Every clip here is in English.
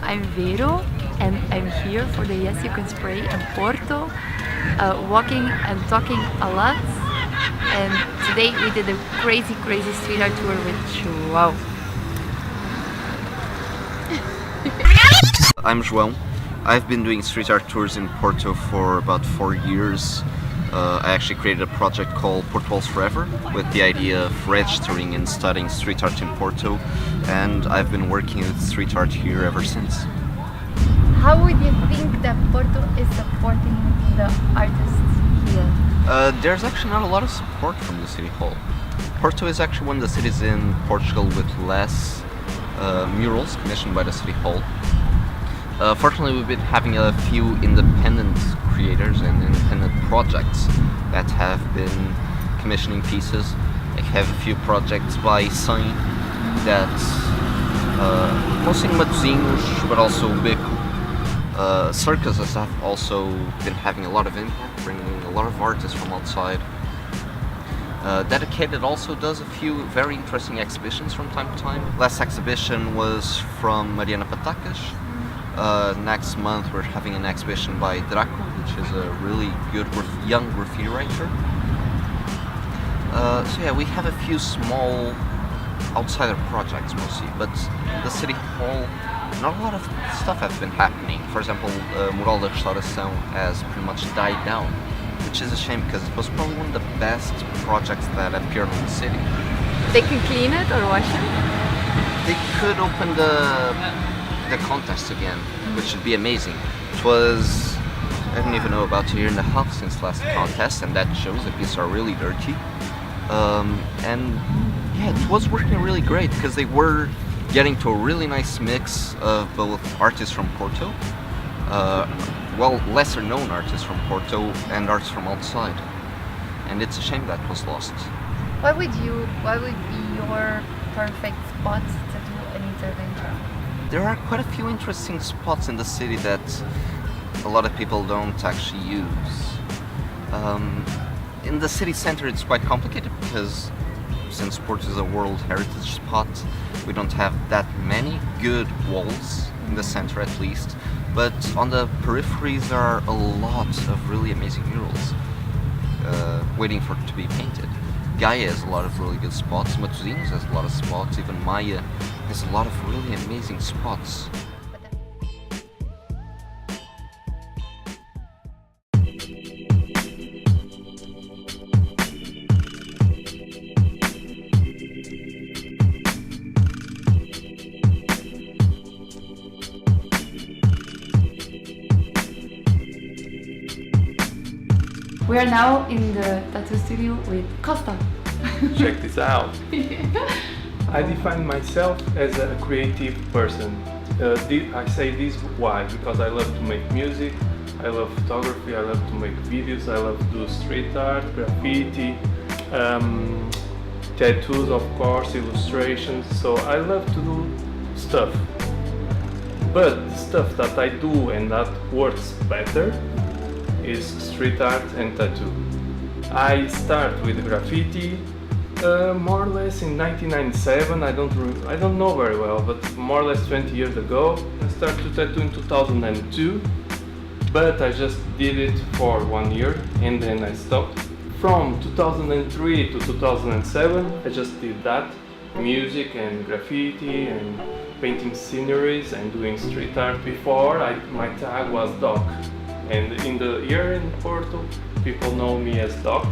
I'm Vero and I'm here for the Yes You Can Spray in Porto, walking and talking a lot. And today we did a crazy street art tour with wow. I'm João. I've been doing street art tours in Porto for about 4 years. I actually created a project called Porto Forever with the idea of registering and studying street art in Porto, and I've been working with street art here ever since. How would you think that Porto is supporting the artists here? There's actually not a lot of support from the City Hall. Porto is actually one of the cities in Portugal with less murals commissioned by the City Hall. Fortunately, we've been having a few independent creators and independent projects that have been commissioning pieces. I have a few projects by Sunny that mostly in Matosinhos, but also Beco. Circuses have also been having a lot of impact, bringing a lot of artists from outside. Dedicated also does a few very interesting exhibitions from time to time. Last exhibition was from Mariana Patacas. Next month we're having an exhibition by Draco, which is a really good young graffiti writer. So yeah, we have a few small outsider projects mostly, but the City Hall, not a lot of stuff has been happening. For example, Mural da Restauração has pretty much died down, which is a shame because it was probably one of the best projects that appeared in the city. They can clean it or wash it? They could open the contest again, which would be amazing. It was, I don't even know, about a year and a half since last contest, and that shows the pieces are really dirty. And yeah, it was working really great because they were getting to a really nice mix of both artists from Porto, well, lesser known artists from Porto and artists from outside. And it's a shame that was lost. What would be your perfect spot to do an intervention? There are quite a few interesting spots in the city that a lot of people don't actually use. In the city center it's quite complicated because since Porto is a World Heritage spot, we don't have that many good walls, in the center at least, but on the peripheries there are a lot of really amazing murals waiting for it to be painted. Gaia has a lot of really good spots, Matosinhos has a lot of spots, even Maya has a lot of really amazing spots. We are now in the tattoo studio with Costah. Check this out. I define myself as a creative person. I say this why? Because I love to make music, I love photography, I love to make videos, I love to do street art, graffiti, tattoos of course, illustrations, so I love to do stuff. But the stuff that I do and that works better is street art and tattoo. I start with graffiti more or less in 1997. I don't know very well, but more or less 20 years ago. I started to tattoo in 2002, but I just did it for 1 year and then I stopped. From 2003 to 2007 I just did that, music and graffiti and painting sceneries and doing street art. Before my tag was Doc, and in the here in Porto people know me as Doc.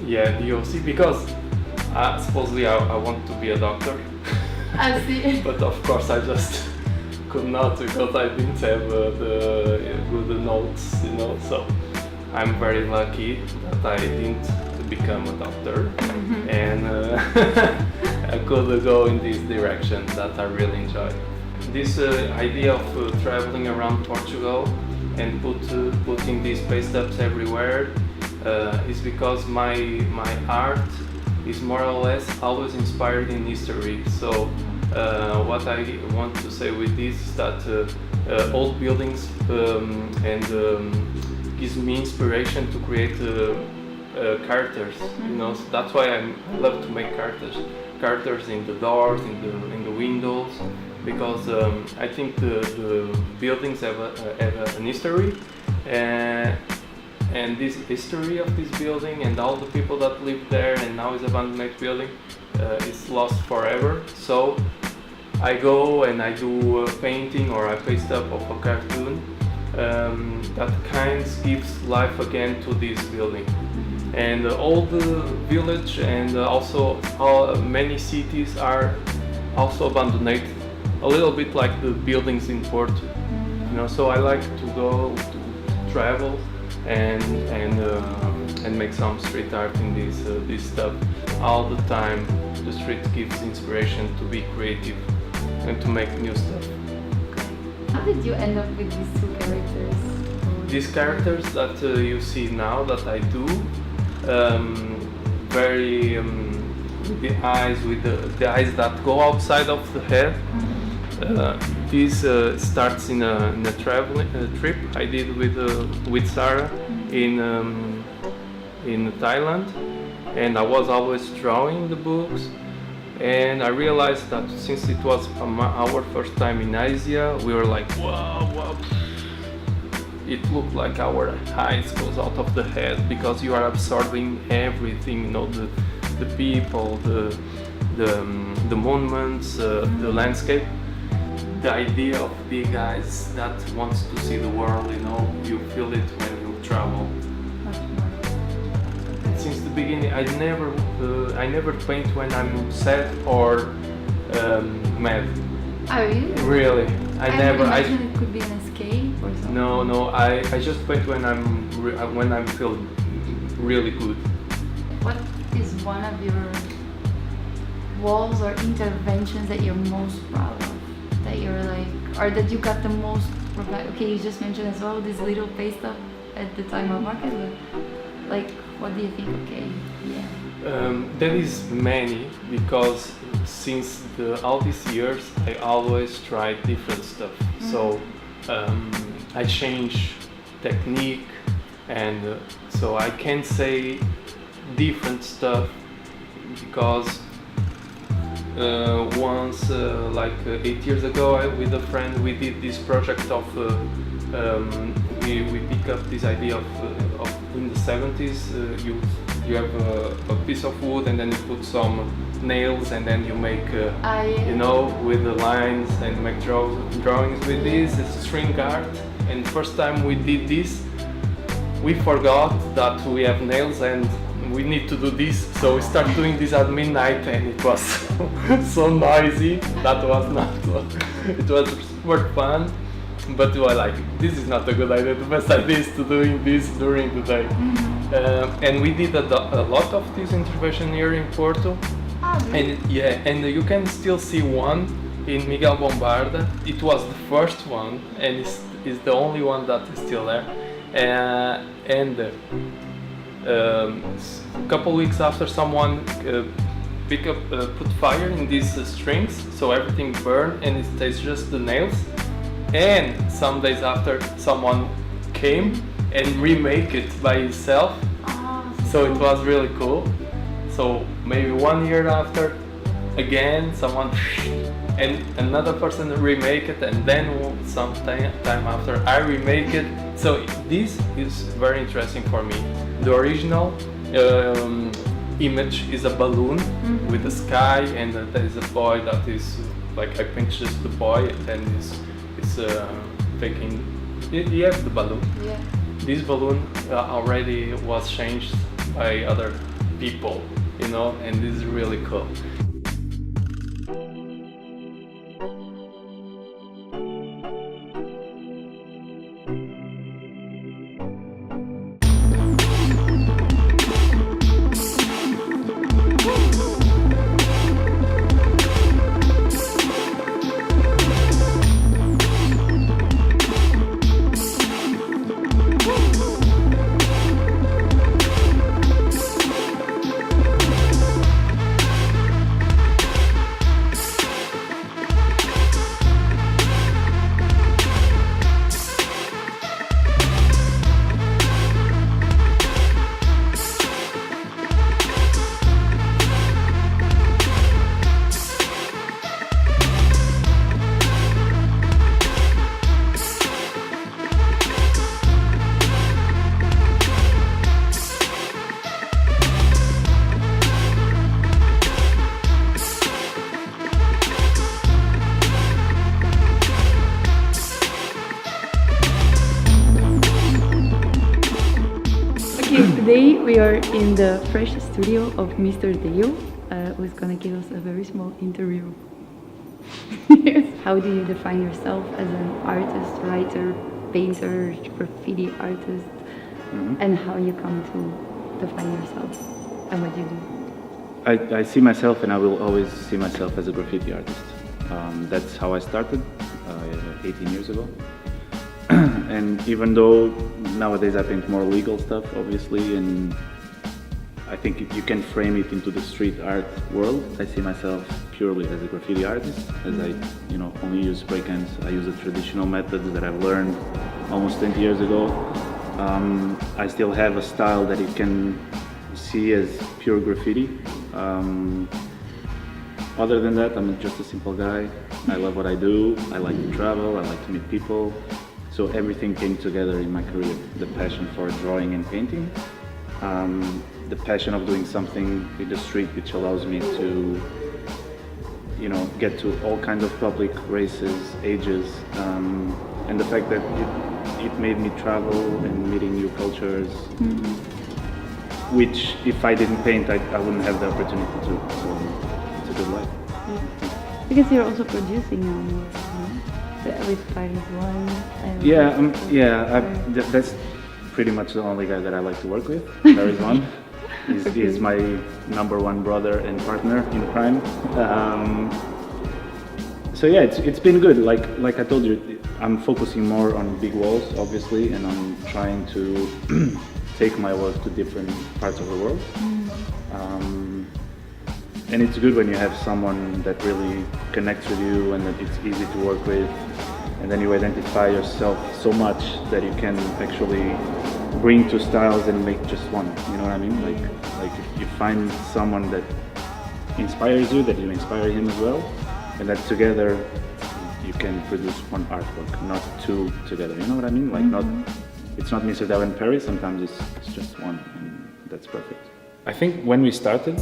Yeah, DOC, because supposedly I want to be a doctor. I see. But of course I just could not because I didn't have the good notes, you know, so I'm very lucky that I didn't become a doctor. And I could go in this direction that I really enjoy. This idea of traveling around Portugal and putting these paste ups everywhere is because my art is more or less always inspired in history. So what I want to say with this is that old buildings gives me inspiration to create characters. You know, so that's why I love to make characters in the doors, in the windows, because I think the buildings have an history, and this history of this building and all the people that live there and now is abandoned building is lost forever. So I go and I do painting, or I paste up of a cartoon that kind of gives life again to this building. And all the village and also many cities are also abandoned, a little bit like the buildings in Porto. You know, so I like to go to travel and make some street art in this stuff. All the time the street gives inspiration to be creative and to make new stuff. How did you end up with these two characters? These characters that you see now that I do, very with the eyes that go outside of the head. This starts in a traveling trip I did with Sarah in Thailand, and I was always drawing the books, and I realized that since it was our first time in Asia, we were like, wow, it looked like our eyes goes out of the head, because you are absorbing everything, you know, the people, the monuments, the landscape. The idea of big eyes that wants to see the world, you know, you feel it when you travel. Since the beginning, I never paint when I'm sad or mad. Oh, really? Really, I never. Imagine it could be an escape or something. No, I just paint when I'm feeling really good. What is one of your walls or interventions that you're most proud of? That you're like, or that you got the most, okay, you just mentioned as well this little paste up at the time of market, but like, what do you think? Okay, yeah. There is many, because since all these years I always try different stuff. So I change technique, and so I can say different stuff, because once, like 8 years ago, with a friend, we did this project of we pick up this idea of in the 70s, you have a piece of wood, and then you put some nails, and then you make you know, with the lines, and make drawings with this. It's string art, and first time we did this, we forgot that we have nails and we need to do this, so we start doing this at midnight, and it was so noisy. That was not. It was super fun, but I like, this is not a good idea. The best idea is to doing this during the day. And we did a lot of this intervention here in Porto, and yeah, and you can still see one in Miguel Bombarda. It was the first one, and is the only one that is still there. A couple weeks after, someone put fire in these strings, so everything burned and it stays just the nails. And some days after, someone came and remake it by himself. So it was really cool. So maybe 1 year after, again someone and another person remake it, and then some time after I remake it. So this is very interesting for me. The original image is a balloon with the sky, and there is a boy that is like, I paint just the boy, and then it's taking. He has the balloon. Yeah. This balloon already was changed by other people, you know, and this is really cool. Today we are in the fresh studio of Mr. Dheo, who's gonna give us a very small interview. How do you define yourself as an artist, writer, painter, graffiti artist, and how you come to define yourself and what you do? I see myself, and I will always see myself as a graffiti artist. That's how I started 18 years ago. And even though nowadays I paint more legal stuff, obviously, and I think you can frame it into the street art world, I see myself purely as a graffiti artist, as I only use spray cans. I use the traditional methods that I've learned almost 20 years ago. I still have a style that you can see as pure graffiti. Other than that, I'm just a simple guy. I love what I do. I like to travel. I like to meet people. So everything came together in my career. The passion for drawing and painting, the passion of doing something in the street which allows me to, get to all kinds of public races, ages, and the fact that it made me travel and meeting new cultures, which if I didn't paint, I wouldn't have the opportunity to. So it's a good life. Because you're also producing now, with Paris One. And that's pretty much the only guy that I like to work with. Paris One. He's my #1 brother and partner in crime. So yeah, it's been good. Like I told you, I'm focusing more on big walls, obviously, and I'm trying to take my work to different parts of the world. And it's good when you have someone that really connects with you and that it's easy to work with, and then you identify yourself so much that you can actually bring two styles and make just one. You know what I mean? Like if you find someone that inspires you, that you inspire him as well, and that together you can produce one artwork, not two together. You know what I mean? Like it's not Mr. Dheo in Paris. Sometimes it's just one, and that's perfect. I think when we started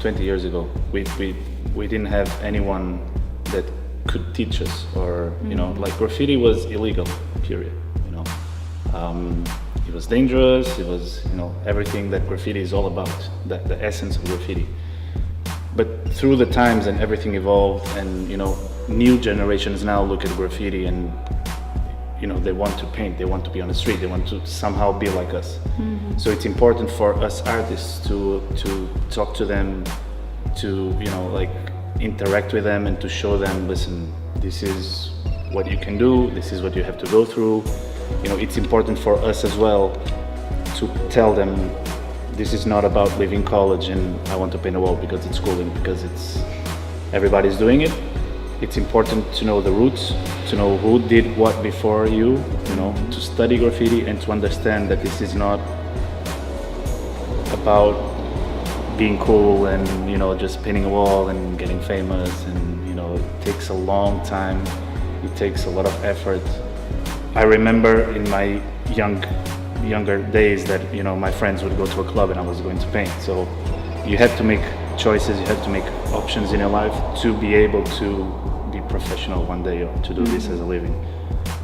20 years ago, we didn't have anyone that could teach us, or like graffiti was illegal, period. It was dangerous. It was everything that graffiti is all about, the essence of graffiti. But through the times and everything evolved, and new generations now look at graffiti and they want to paint, they want to be on the street, they want to somehow be like us. So it's important for us artists to talk to them, to interact with them, and to show them, listen, this is what you can do, this is what you have to go through. It's important for us as well to tell them, this is not about leaving college and I want to paint a wall because it's cool and because everybody's doing it. It's important to know the roots, to know who did what before you, to study graffiti and to understand that this is not about being cool and, just painting a wall and getting famous, and, it takes a long time, it takes a lot of effort. I remember in my younger days that, my friends would go to a club and I was going to paint. So you have to make choices, you have to make options in your life to be able to be professional one day or to do this as a living.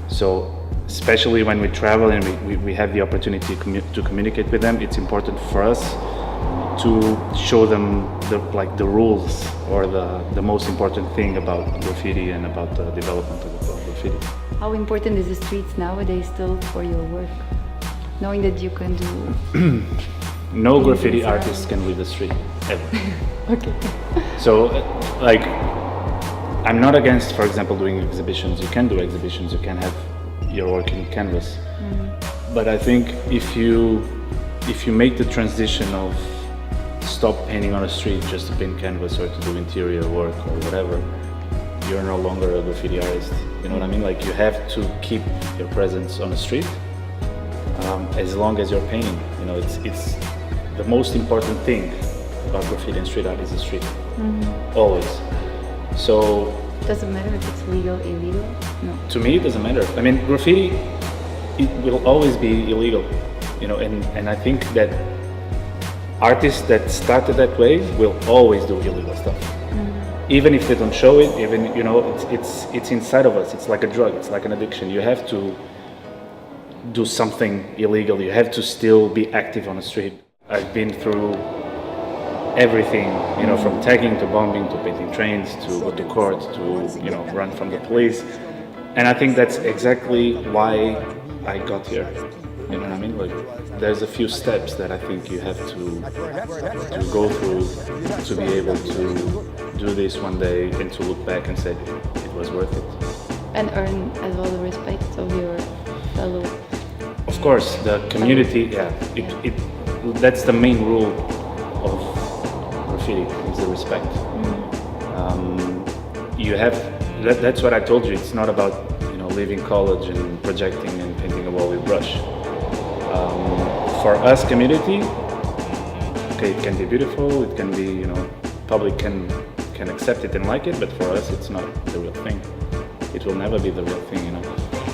So especially when we travel and we have the opportunity to communicate with them, it's important for us to show them the rules or the most important thing about graffiti and about the development of graffiti. How important is the streets nowadays still for your work? Knowing that you can do... No graffiti artist can leave the street, ever. Okay. So, I'm not against, for example, doing exhibitions. You can do exhibitions, you can have your work in canvas. But I think if you make the transition of stop painting on the street just to paint canvas or to do interior work or whatever, you're no longer a graffiti artist. You know what I mean? You have to keep your presence on the street as long as you're painting. It's the most important thing about graffiti and street art is the street. Always. So doesn't matter if it's legal, illegal? No. To me, it doesn't matter. I mean, graffiti, it will always be illegal, and I think that artists that started that way will always do illegal stuff. Even if they don't show it, it's inside of us. It's like a drug, it's like an addiction. You have to do something illegal. You have to still be active on the street. I've been through everything, from tagging to bombing to painting trains to go to court to, run from the police. And I think that's exactly why I got here. You know what I mean? Like, there's a few steps that I think you have to go through to be able to do this one day and to look back and say it was worth it. And earn as well the respect of your fellow. Of course, the community, that's the main rule of graffiti, is the respect. That's what I told you. It's not about leaving college and projecting and painting a wall with brush. For us, community, okay, it can be beautiful. It can be, public can accept it and like it, but for us, it's not the real thing. It will never be the real thing,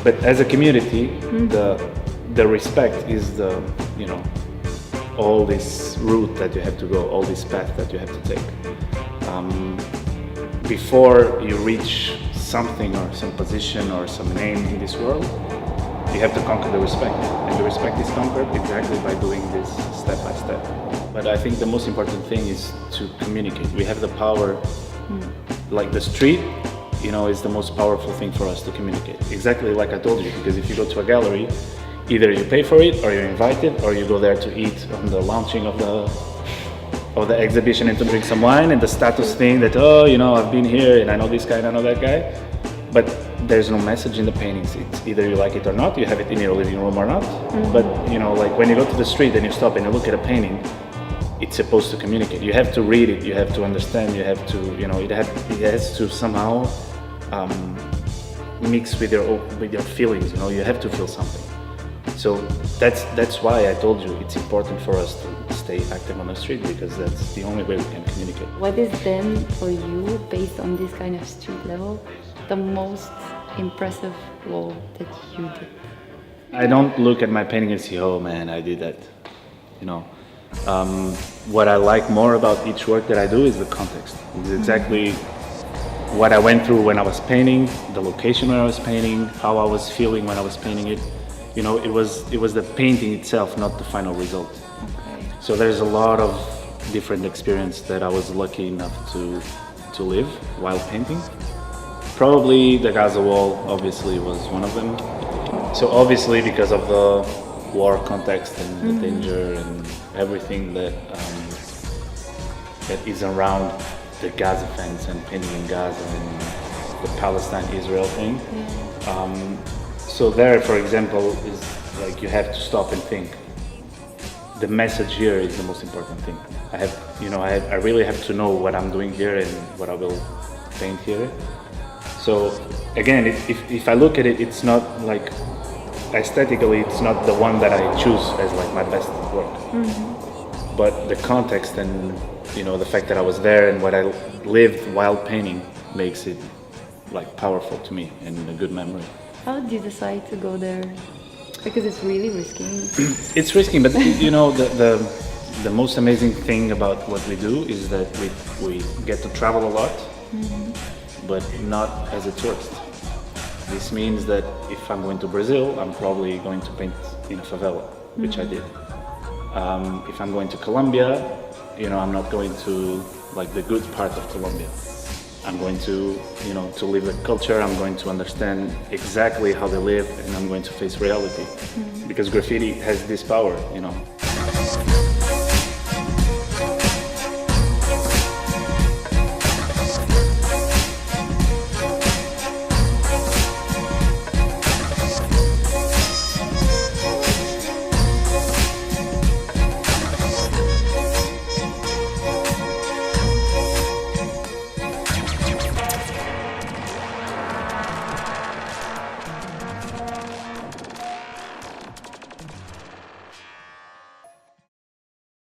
But as a community, the respect is the, all this route that you have to go, all this path that you have to take. Before you reach something or some position or some name in this world, you have to conquer the respect. And the respect is conquered exactly by doing this step by step. But I think the most important thing is to communicate. We have the power, like the street, is the most powerful thing for us to communicate. Exactly like I told you, because if you go to a gallery, either you pay for it, or you're invited, or you go there to eat on the launching of the exhibition and to drink some wine, and the status thing that, I've been here and I know this guy and I know that guy. But there's no message in the paintings. It's either you like it or not, you have it in your living room or not. But, like when you go to the street and you stop and you look at a painting, it's supposed to communicate. You have to read it, you have to understand, you have to, it has to somehow mix with your feelings. You have to feel something. So that's why I told you it's important for us to stay active on the street, because that's the only way we can communicate. What is then for you, based on this kind of street level, the most impressive wall that you did? I don't look at my painting and say, oh man, I did that. What I like more about each work that I do is the context. It's exactly what I went through when I was painting, the location where I was painting, how I was feeling when I was painting it. It was the painting itself, not the final result. Okay. So there's a lot of different experience that I was lucky enough to live while painting. Probably the Gaza wall, obviously, was one of them. So obviously, because of the war context and the danger and everything that is around the Gaza fence and painting in Gaza and the Palestine-Israel thing. So there, for example, is like you have to stop and think. The message here is the most important thing. I really have to know what I'm doing here and what I will paint here. So again, if I look at it, it's not like aesthetically, it's not the one that I choose as like my best work. But the context and the fact that I was there and what I lived while painting makes it like powerful to me and a good memory. How did you decide to go there? Because it's really risky. It's risky, but the most amazing thing about what we do is that we get to travel a lot, but not as a tourist. This means that if I'm going to Brazil, I'm probably going to paint in a favela, which I did. If I'm going to Colombia, I'm not going to like the good part of Colombia. I'm going to, to live the culture, I'm going to understand exactly how they live, and I'm going to face reality. Because graffiti has this power,